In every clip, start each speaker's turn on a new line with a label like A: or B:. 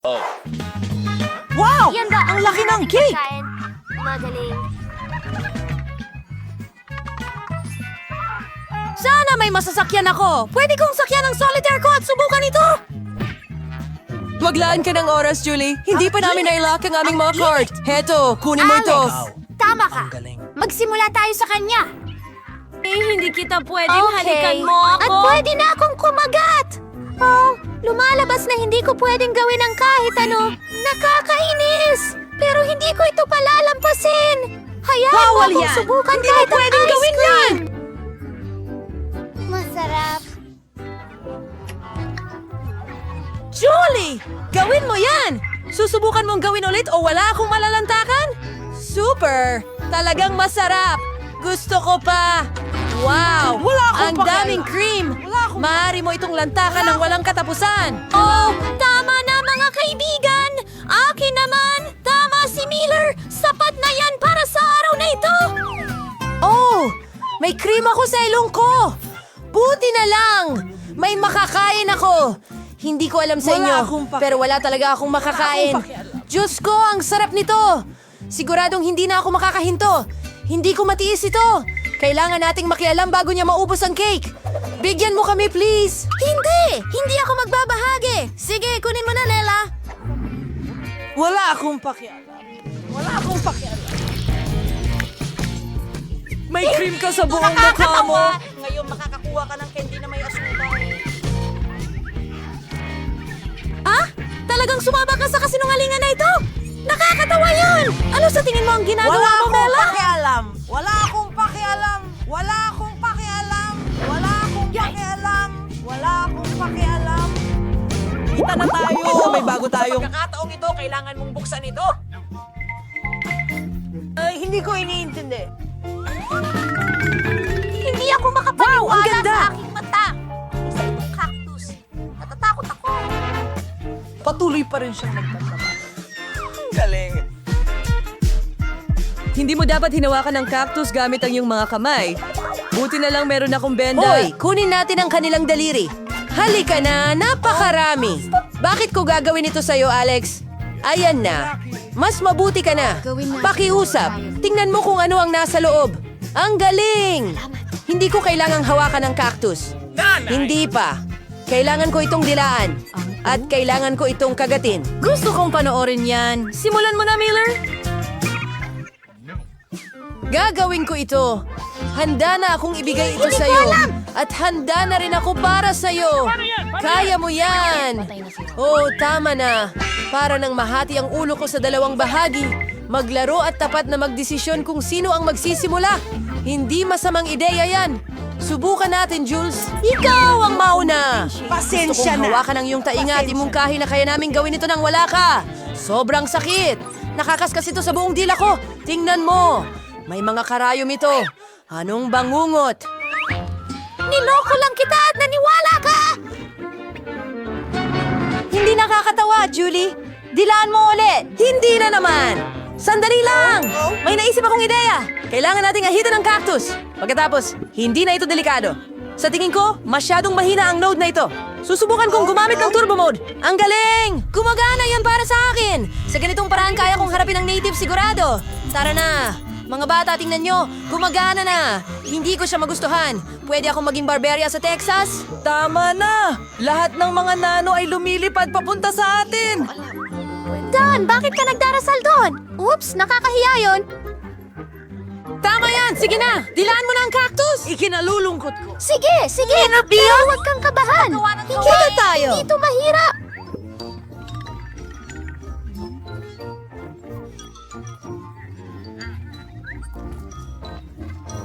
A: Wow!
B: Yan ba
A: Ang laki ng cake!
B: Magaling.
A: Sana may masasakyan ako! Pwede kong sakyan ang solitaire ko at subukan ito! Maglaan ka ng oras, Julie. Hindi pa namin na-lock ang aming mga card. Heto, kunin mo ito.
B: Alex, tama ka. Magsimula tayo sa kanya.
A: Hindi kita pwedeng halikan mo
B: At pwede na akong kumagat. Oh, lumalabas na hindi ko pwedeng gawin ang kahit ano. Nakakainis. Pero hindi ko ito palalampasin. Hayaan mo
A: Bawal
B: akong
A: yan.
B: subukan
A: Hindi mo
B: kahit ang
A: pwedeng
B: ice
A: gawin
B: cream.
A: yan.
B: Masarap.
A: Julie! Gawin mo yan! Susubukan mong gawin ulit o wala akong malalantakan? Super! Talagang masarap! Gusto ko pa! Wow! Ang daming cream! Maaari mo itong lantakan ng walang katapusan!
B: Oh, tama na mga kaibigan! Akin naman! Tama si Miller! Sapat na yan para sa araw na ito!
A: Oh! May cream ako sa ilong ko! Buti na lang! May makakain ako! Hindi ko alam sa inyo, pero wala talaga akong makakain. Diyos ko, ang sarap nito! Siguradong hindi na ako makakahinto. Hindi ko matiis ito. Kailangan nating makialam bago niya maubos ang cake. Bigyan mo kami, please!
B: Hindi! Hindi ako magbabahagi! Sige, kunin mo na, Lela!
C: Wala akong pakialam. Wala akong pakialam.
A: May cream ka sa buong mukha mo!
C: Ngayon makakakuha ka ng candy na may asukal.
A: Ah? Talagang sumama ka sa kasinungalingan na ito? Nakakatawa yan! Ano sa tingin mo ang ginagawa
C: Wala
A: mo,
C: akong
A: Bella?
C: pakialam. Wala akong pakialam. Wala akong pakialam. Wala akong pakialam. Wala akong pakialam. Kita na tayo. May bago tayo. Sa pagkakataong ito, kailangan mong buksan ito. Ay, hindi ko iniintindi.
B: Hindi ako makapaniwala
A: Wow, ang ganda!
B: sa aking mata! Isa itong cactus. Natatakot ako.
C: Patuloy pa rin siyang nagtatama. Galing.
A: Hindi mo dapat hinawakan ng cactus gamit ang iyong mga kamay. Buti na lang meron akong benda. Hoy, kunin natin ang kanilang daliri. Halika na, napakarami. Bakit ko gagawin ito sa'yo, Alex? Ayan na. Mas mabuti ka na. Pakiusap. Tingnan mo kung ano ang nasa loob. Ang galing! Hindi ko kailangang hawakan ng cactus. Hindi pa. Kailangan ko itong dilaan. At kailangan ko itong kagatin. Gusto kong panoorin yan. Simulan mo na, Miller. Gagawin ko ito. Handa na akong ibigay ito sa'yo. At handa na rin ako para sa'yo. Kaya mo yan. Oh, tama na. Para nang mahati ang ulo ko sa dalawang bahagi. Maglaro at tapat na magdesisyon kung sino ang magsisimula. Hindi masamang ideya yan. Subukan natin, Jules. Ikaw ang mauna.
C: Pasensya
A: Gusto kong
C: na.
A: hawakan ang iyong tainga at imungkahi na kaya namin gawin ito nang wala ka. Sobrang sakit. Nakakaskas ito sa buong dila ko. Tingnan mo. May mga karayom ito. Anong bangungot?
B: Niloko lang kita at naniwala ka!
A: Hindi nakakatawa, Julie. Dilaan mo ulit. Hindi na naman. Sandali lang! May naisip akong ideya! Kailangan nating ahitan ng cactus. Pagkatapos, hindi na ito delikado. Sa tingin ko, masyadong mahina ang node na ito. Susubukan kong gumamit ng turbo mode. Ang galing! Gumagana yan para sa akin! Sa ganitong paraan kaya kong harapin ang native sigurado. Tara na! Mga bata, tingnan nyo! Gumagana na! Hindi ko siya magustuhan. Pwede akong maging barberia sa Texas?
C: Tama na! Lahat ng mga nano ay lumilipad papunta sa atin!
B: Dan, bakit ka nagdarasal doon? Oops, nakakahiya yun.
A: Tama yan! Sige na! Dilaan mo na ang cactus!
C: Ikinalulungkot ko.
B: Sige, sige. Pero huwag kang kabahan.
A: Kita tayo!
B: Hindi ito mahirap.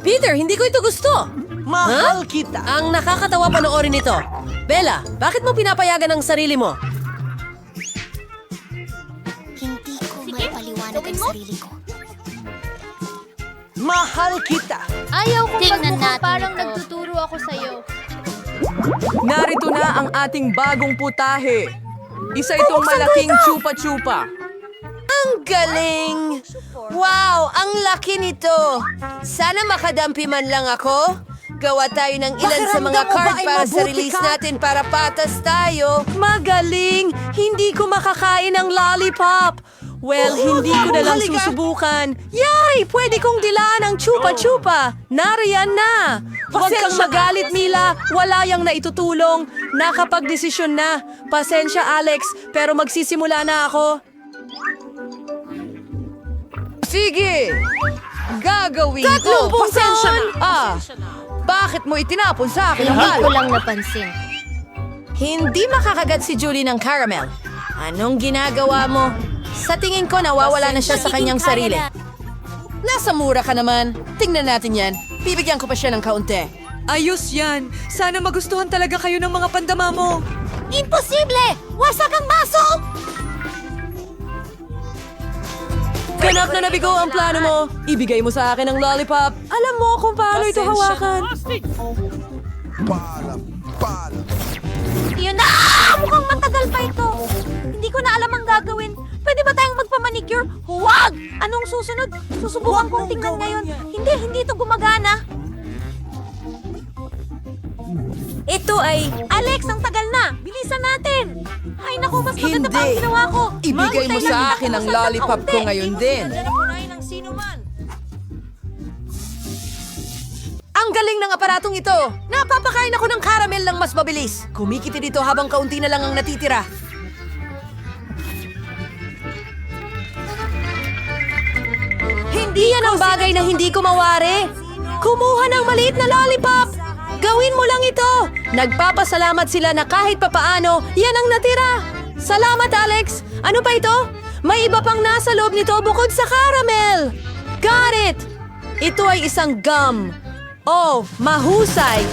A: Peter, hindi ko ito gusto!
C: Mahal kita.
A: Ang nakakatawa panoorin ito. Bella, bakit mo pinapayagan ang sarili mo?
B: Hindi ko maipaliwanag ang sarili ko.
C: Mahal kita.
B: Ayaw ko
D: Tingnan
B: magmukhang
D: natin
B: parang
D: ito.
B: nagtuturo ako sa'yo.
E: Narito na ang ating bagong putahe. Isa itong malaking chupa-chupa.
A: Ang galing! Wow, ang laki nito! Sana makadampi man lang ako. Gawa tayo ng ilan sa mga
C: Pakiramdam mo ba
A: card
C: ay
A: para sa
C: mabuti
A: release
C: ka?
A: natin para patas tayo. Magaling! Hindi ko makakain ng lollipop. Well, hindi ko na lang
C: halika.
A: susubukan. Yay! Pwede kong dilaan ang chupa-chupa. Nariyan na. Huwag kang
C: Pasensya na.
A: magalit, Mila. Wala yang naitutulong. Nakapagdesisyon na. Pasensya, Alex, pero magsisimula na ako. Sige! Gagawin
B: Tatlong
A: ko!
B: pasensya na.
A: Bakit mo itinapon sa akin ang
B: Hindi ko
A: balot?
B: lang napansin.
A: Hindi makakagat si Julie ng caramel. Anong ginagawa mo? Sa tingin ko, nawawala na siya sa kanyang sarili. Nasa mura ka naman. Tingnan natin yan. Bibigyan ko pa siya ng kaunti.
E: Ayos yan. Sana magustuhan talaga kayo ng mga pandama mo.
B: Imposible! Wasak ang baso!
A: Ganap na nabigo ang plano mo. Ibigay mo sa akin ang lollipop. Alam mo kung paano ito hawakan.
B: Yun na! Mukhang matagal pa ito. Hindi ko na alam ang gagawin. Pwede ba tayong magpamanicure? Huwag! Anong susunod? Susubukan kong tingnan ngayon. Hindi ito gumagana. Ito ay... Alex, ang tagal na! Bilisan natin! Ay naku, mas maganda pa ang
A: Hindi.
B: ginawa ko.
A: Ibigay mo
B: Mahintay lang
A: sa
B: kita
A: akin ang
B: kung saan
A: lollipop
B: kaunti.
A: ko ngayon din.
C: ng sino man.
A: Ang galing ng aparatong ito! Napapakain ako ng caramel lang mas mabilis. Kumikiti dito habang kaunti na lang ang natitira. Hindi yan ang bagay na hindi ko mawari. Kumuha ng maliit na lollipop! Gawin mo lang ito! Nagpapasalamat sila na kahit papaano, yan ang natira! Salamat, Alex! Ano pa ito? May iba pang nasa loob nito bukod sa caramel! Got it! Ito ay isang gum. Oh, mahusay!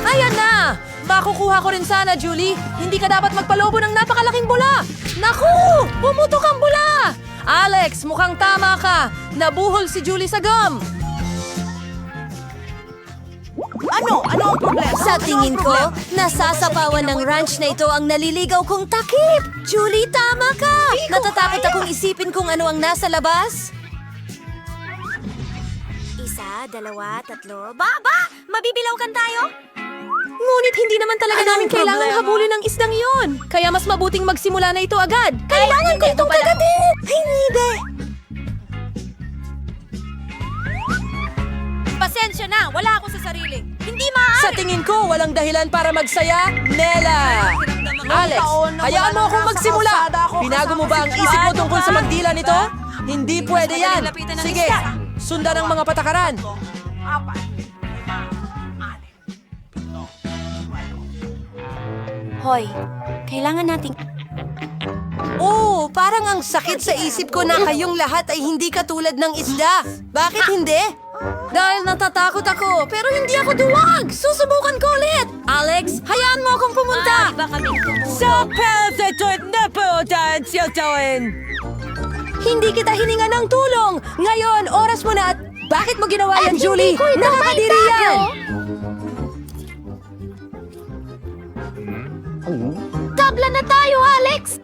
A: Ayan na! Makukuha ko rin sana, Julie. Hindi ka dapat magpalobo ng napakalaking bula. Naku! Pumutok ang bula! Alex, mukhang tama ka. Nabuhol si Julie sa gum.
C: Ano? Ano ang problema?
B: Sa tingin ko, nasasapawan ng ranch na ito ang naliligaw kong takip. Julie, tama ka! Natatakot akong isipin kung ano ang nasa labas. Isa, dalawa, tatlo. Baba! Mabibilawkan tayo?
A: Ngunit hindi naman talaga namin kailangan habulin ng isdang iyon. Kaya mas mabuting magsimula na ito agad.
B: Kailangan ko itong kagatin!
A: Hindi!
B: Pasensya na, wala ako sa sarili. Hindi maaari.
A: Sa tingin ko, walang dahilan para magsaya, Nela! Alex, hayaan mo akong magsimula! Binago mo ba ang isip mo tungkol sa magdila nito? Hindi pwede yan! Sige, sundan ang mga patakaran!
B: Hoy, kailangan nating...
A: Oo, parang ang sakit sa isip ko na kayong lahat ay hindi katulad ng isda. Bakit hindi? Dahil natatakot ako, pero hindi ako duwag! Susubukan ko ulit! Alex, hayaan mo akong pumunta!
B: Iba kami.
A: Sa peltetot na po Hindi kita hininga ng tulong! Ngayon, oras mo na at bakit mo ginawa yan, Julie?
B: Hindi ko ito
A: Nakakadiri yan!
B: Tabla na tayo, Alex!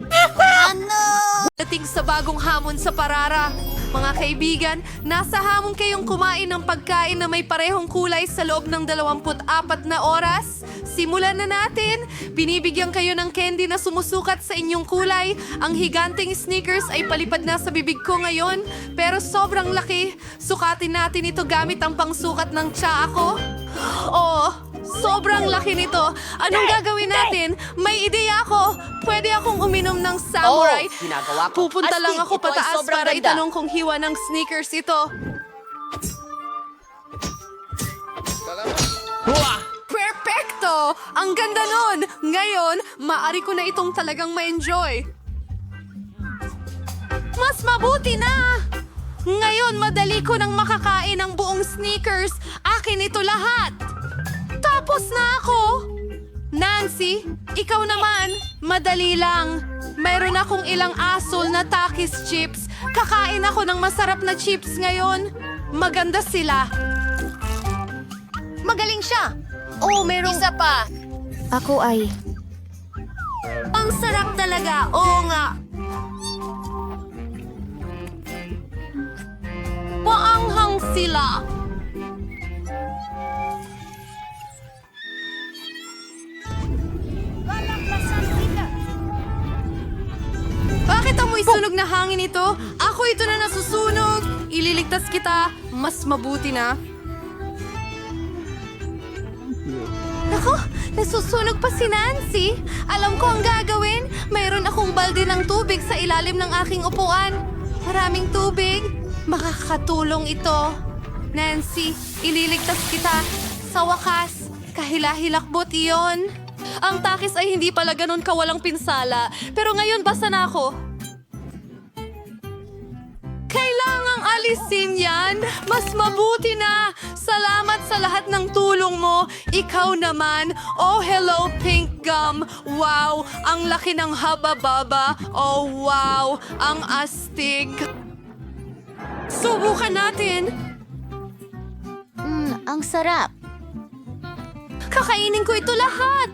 B: Ano?
D: Dating sa bagong hamon sa Parara. Mga kaibigan, nasa hamon kayong kumain ng pagkain na may parehong kulay sa loob ng 24 na oras. Simulan na natin. Binibigyan kayo ng candy na sumusukat sa inyong kulay. Ang higanting Snickers ay palipad na sa bibig ko ngayon. Pero sobrang laki. Sukatin natin ito gamit ang pangsukat ng tsaa ko. Oh, sobrang laki nito. Anong gagawin natin? May ideya ako. Pwede akong uminom ng samurai.
C: ginagawa ko.
D: Pupunta lang
C: Astig,
D: ako
C: ito ay
D: pataas
C: sobrang
D: para
C: ganda.
D: itanong kung hiwa ng sneakers ito. Perfecto! Ang ganda nun! Ngayon, maaari ko na itong talagang ma-enjoy. Mas mabuti na! Ngayon, madali ko nang makakain ang buong sneakers. Akin ito lahat. Tapos na ako. Nancy, ikaw naman. Madali lang. Mayroon akong ilang asol na Takis chips. Kakain ako ng masarap na chips ngayon. Maganda sila. Magaling siya. Oh, merong... Isa pa.
B: Ako ay...
D: Ang sarap talaga. Oo nga. Paanghang sila. Kita mo isunog na hangin ito? Ako ito na nasusunog! Ililigtas kita. Mas mabuti na. Nako, nasusunog pa si Nancy. Alam ko ang gagawin. Mayroon akong balde ng tubig sa ilalim ng aking upuan. Maraming tubig. Makakatulong ito. Nancy, ililigtas kita. Sa wakas, kahilahilakbot iyon. Ang takis ay hindi pala ganun kawalang pinsala. Pero ngayon basa na ako. Kailangang alisin yan. Mas mabuti na. Salamat sa lahat ng tulong mo. Ikaw naman. Oh, hello, pink gum. Wow, ang laki ng haba-baba. Oh, wow, ang astig. Subukan natin.
B: Ang sarap.
D: Kakainin ko ito lahat.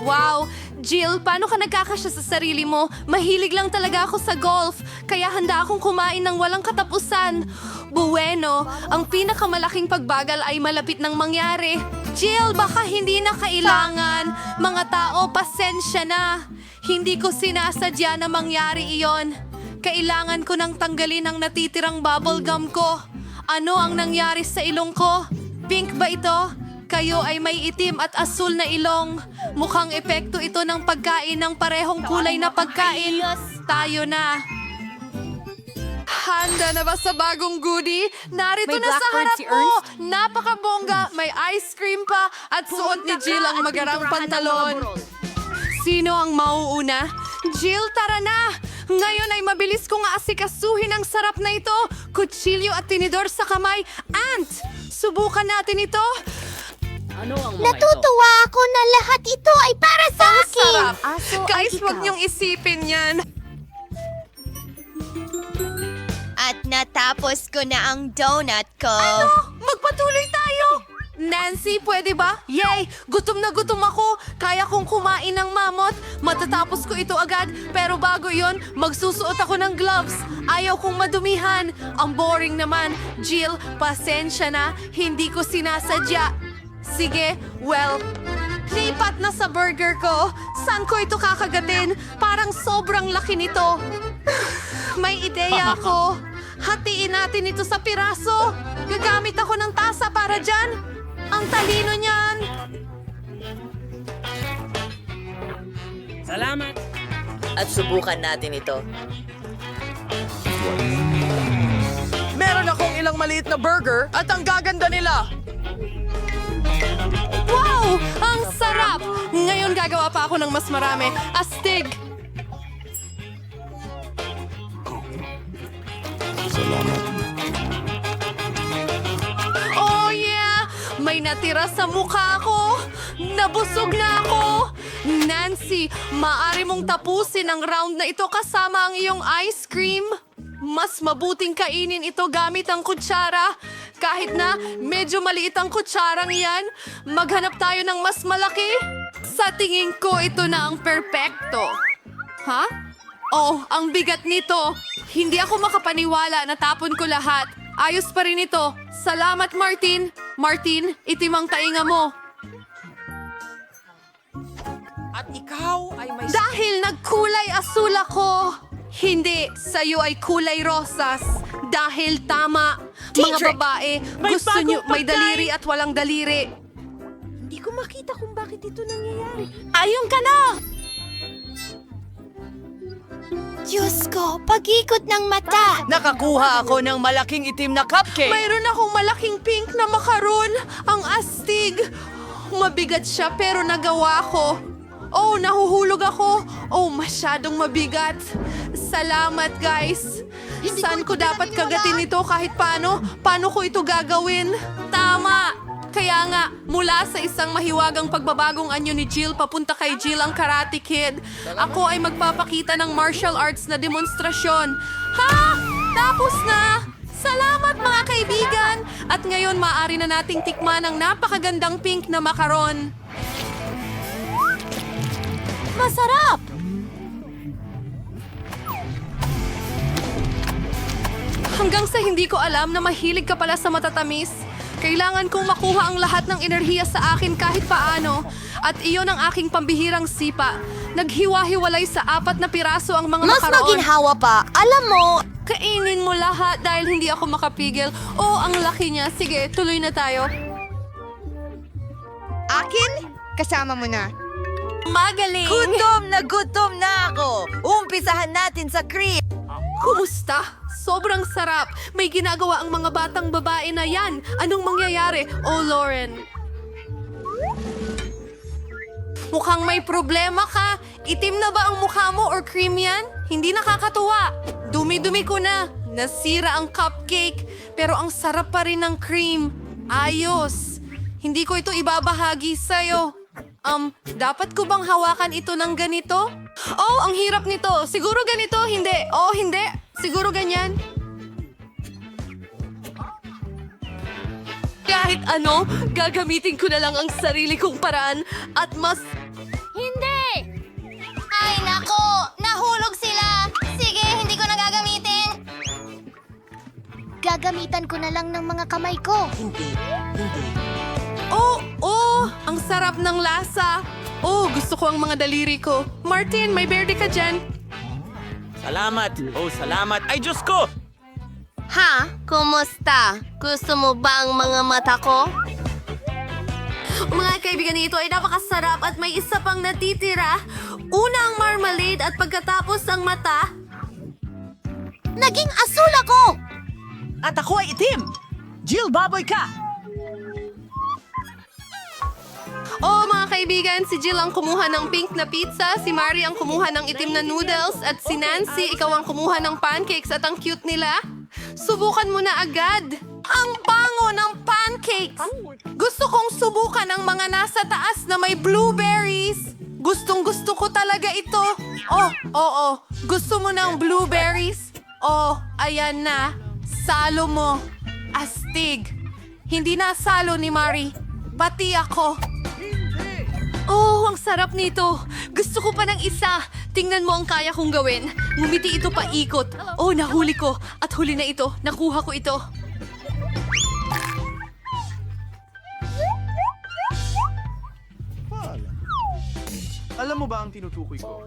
D: Wow! Jill, paano ka nagkakasya sa sarili mo? Mahilig lang talaga ako sa golf, kaya handa akong kumain ng walang katapusan. Bueno, ang pinakamalaking pagbagal ay malapit nang mangyari. Jill, baka hindi na kailangan. Mga tao, pasensya na. Hindi ko sinasadya na mangyari iyon. Kailangan ko nang tanggalin ang natitirang bubblegum ko. Ano ang nangyari sa ilong ko? Pink ba ito? Kayo ay may itim at asul na ilong. Mukhang epekto ito ng pagkain ng parehong kulay na pagkain. Tayo na. Handa na ba sa bagong goodie? Narito na sa harap mo. Napakabongga, may ice cream pa at suot ni Jill ang magarang pantalon. Sino ang mauuna? Jill, tara na! Ngayon ay mabilis kong aasikasuhin ang sarap na ito. Kutsilyo at tinidor sa kamay. Ant! Subukan natin ito.
B: Natutuwa ako na lahat ito ay para sa akin.
D: Sarap. Guys, huwag niyong isipin yan.
B: At natapos ko na ang donut ko.
D: Magpatuloy tayo! Nancy, pwede ba? Yay! Gutom na gutom ako! Kaya kong kumain ng mamot. Matatapos ko ito agad. Pero bago yon, magsusuot ako ng gloves. Ayaw kong madumihan. Ang boring naman. Jill, pasensya na. Hindi ko sinasadya. Sige, well, lipat na sa burger ko. Saan ko ito kakagatin? Parang sobrang laki nito. May ideya ako. Hatiin natin ito sa piraso. Gagamit ako ng tasa para dyan. Ang talino niyan.
C: Salamat.
A: At subukan natin ito.
E: Meron akong ilang maliit na burger at ang gaganda nila.
D: Wow! Ang sarap! Ngayon gagawa pa ako ng mas marami. Astig! Oh yeah! May natira sa mukha ko! Nabusog na ako! Nancy, maaari mong tapusin ang round na ito kasama ang iyong ice cream. Mas mabuting kainin ito gamit ang kutsara. Kahit na medyo maliit ang kutsarang yan, maghanap tayo ng mas malaki. Sa tingin ko, ito na ang perpekto. Ha? Oh, ang bigat nito. Hindi ako makapaniwala na tapon ko lahat. Ayos pa rin ito. Salamat, Martin. Martin, itim ang tainga mo.
C: At ikaw ay may...
D: Dahil nagkulay asul ako. Hindi, sa'yo ay kulay rosas. Dahil tama, mga babae, gusto nyo may daliri at walang daliri.
A: Hindi ko makita kung bakit ito nangyayari.
B: Ayun ka na! Diyos ko, pag-ikot ng mata.
E: Nakakuha ako ng malaking itim na cupcake.
D: Mayroon akong malaking pink na makaron. Ang astig. Mabigat siya pero nagawa ko. Oh, nahuhulog ako. Oh, masyadong mabigat. Salamat, guys. Saan ko dapat kagatin ito kahit paano? Paano ko ito gagawin? Tama! Kaya nga, mula sa isang mahiwagang pagbabagong anyo ni Jill papunta kay Jill ang Karate Kid, ako ay magpapakita ng martial arts na demonstrasyon. Ha? Tapos na! Salamat mga kaibigan! At ngayon maaari na nating tikman ang napakagandang pink na makaron.
B: Masarap!
D: Hanggang sa hindi ko alam na mahilig ka pala sa matatamis. Kailangan kong makuha ang lahat ng enerhiya sa akin kahit paano. At iyon ang aking pambihirang sipa. Naghiwa-hiwalay sa 4 na piraso ang mga
B: Mas
D: makaroon.
B: maginhawa pa. Alam mo,
D: Kainin mo lahat dahil hindi ako makapigil. Oh, ang laki niya. Sige, tuloy na tayo.
F: Akin? Kasama mo na.
D: Magaling!
C: Gutom na ako! Umpisahan natin sa cream!
D: Kumusta? Sobrang sarap. May ginagawa ang mga batang babae na yan. Anong mangyayari? Oh, Lauren. Mukhang may problema ka. Itim na ba ang mukha mo or cream yan? Hindi nakakatuwa. Dumi-dumi ko na. Nasira ang cupcake. Pero ang sarap pa rin ng cream. Ayos. Hindi ko ito ibabahagi sa'yo. Dapat ko bang hawakan ito ng ganito? Oh, ang hirap nito. Siguro ganito, hindi. Oh, hindi. Siguro ganyan. Kahit ano, gagamitin ko na lang ang sarili kong paraan at mas...
B: hindi! Ay, nako! Nahulog sila! Sige, hindi ko na gagamitin! Gagamitan ko na lang ng mga kamay ko.
D: Oh, ang sarap ng lasa. Oh, gusto ko ang mga daliri ko. Martin, may berde ka dyan.
G: Salamat! Oh, salamat! Ay, Diyos ko!
B: Ha? Kumusta? Gusto mo ba ang mga mata ko?
D: Mga kaibigan, ito ay napakasarap at may isa pang natitira. Una ang marmalade at pagkatapos ang mata.
B: Naging asul ako!
C: At ako ay itim! Jill, baboy ka!
D: Oh, mga kaibigan, si Jill ang kumuha ng pink na pizza, si Mari ang kumuha ng itim na noodles, at si Nancy, ikaw ang kumuha ng pancakes at ang cute nila. Subukan mo na agad. Ang bango ng pancakes! Gusto kong subukan ang mga nasa taas na may blueberries. Gustong gusto ko talaga ito. Oh, oo. Gusto mo ng blueberries? Oh, ayan na. Salo mo. Astig. Hindi na salo ni Mari. Pati ako. Oh, ang sarap nito. Gusto ko pa ng isa. Tingnan mo ang kaya kong gawin. Ngumiti ito pa ikot. Oh, nahuli ko. At huli na ito. Nakuha ko ito.
H: Alam mo ba ang tinutukoy ko?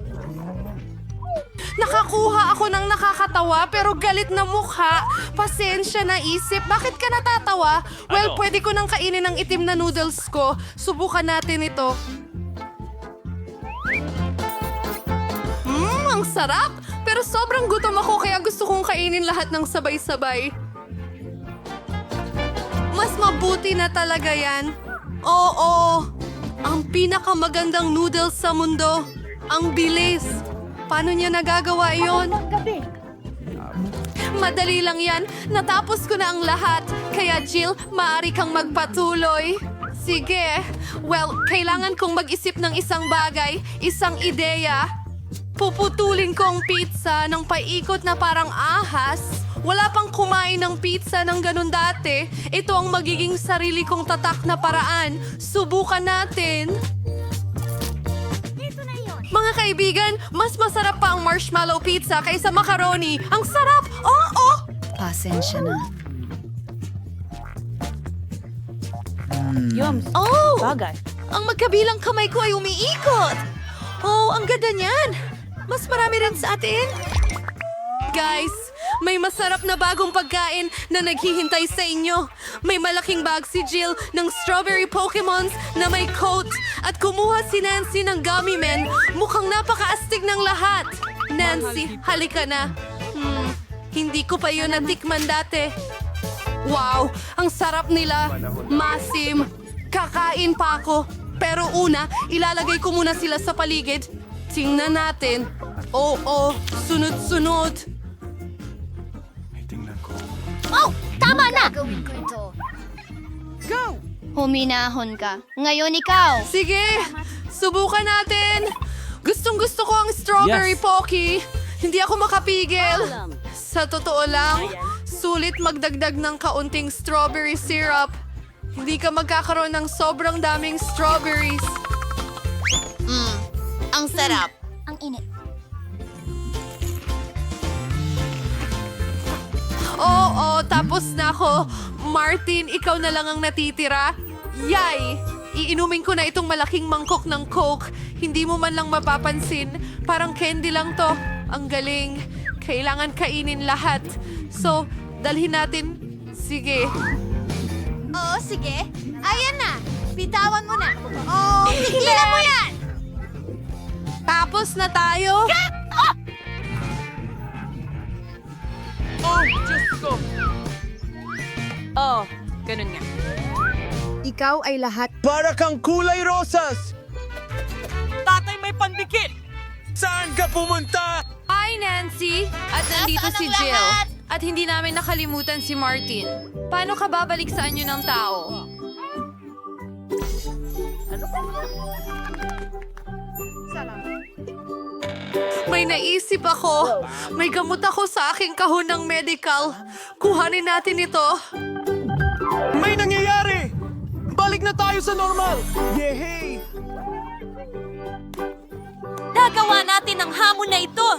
D: Nakakuha ako ng nakakatawa pero galit na mukha. Pasensya na isip. Bakit ka natatawa? Well,
G: Ano?
D: pwede ko nang kainin ang itim na noodles ko. Subukan natin ito. Ang sarap! Pero sobrang gutom ako kaya gusto kong kainin lahat ng sabay-sabay. Mas mabuti na talaga yan. Oo, ang pinakamagandang noodles sa mundo. Ang bilis. Paano niya nagagawa yon? Madali lang yan. Natapos ko na ang lahat. Kaya Jill, maaari kang magpatuloy. Sige. Well, kailangan kong mag-isip ng isang bagay, isang ideya. Puputulin ko ang pizza ng paikot na parang ahas. Wala pang kumain ng pizza ng ganun dati. Ito ang magiging sarili kong tatak na paraan. Subukan natin. Mga kaibigan, mas masarap pa ang marshmallow pizza kaysa macaroni. Ang sarap! Oo!
A: Pasensya na.
D: Oh! Ang magkabilang kamay ko ay umiikot. Oh, ang ganda niyan. Mas marami rin sa atin. Guys, may masarap na bagong pagkain na naghihintay sa inyo. May malaking bag si Jill ng strawberry Pokemons na may coat. At kumuha si Nancy ng gummy men. Mukhang napakaastig ng lahat. Nancy, halika na. Hindi ko pa yun natikman dati. Wow, ang sarap nila. Masim. Kakain pa ako. Pero una, ilalagay ko muna sila sa paligid. Tingnan natin. Oo, sunod-sunod.
B: Oh! Tama na! Gagawin ko ito. Go! Huminahon ka. Ngayon ikaw.
D: Sige, subukan natin. Gustong-gusto ko ang strawberry
G: Yes.
D: pocky. Hindi ako makapigil. Sa totoo lang, sulit magdagdag ng kaunting strawberry syrup. Hindi ka magkakaroon ng sobrang daming strawberries.
B: Ang sarap. Ang init.
D: Oo, tapos na ako. Martin, ikaw na lang ang natitira. Yay! Iinumin ko na itong malaking mangkok ng Coke. Hindi mo man lang mapapansin. Parang candy lang to. Ang galing. Kailangan kainin lahat. So, dalhin natin. Sige.
B: Oo, sige. Ayan na. Bitawan mo na. Oh, tigilan mo yan!
D: Tapos na tayo.
E: Oh, ganun nga.
F: Ikaw ay lahat.
H: Para kang kulay rosas!
C: Tatay may pandikit!
G: Saan ka pumunta?
D: Hi, Nancy! At nandito si Jill. At hindi namin nakalimutan si Martin. Paano ka babalik sa anyo ng tao? May naisip ako. May gamot ako sa aking kahon ng medical. Kuhanin natin ito.
H: May nangyayari! Balik na tayo sa normal! Yehey!
B: Nagawa natin ang hamon na ito!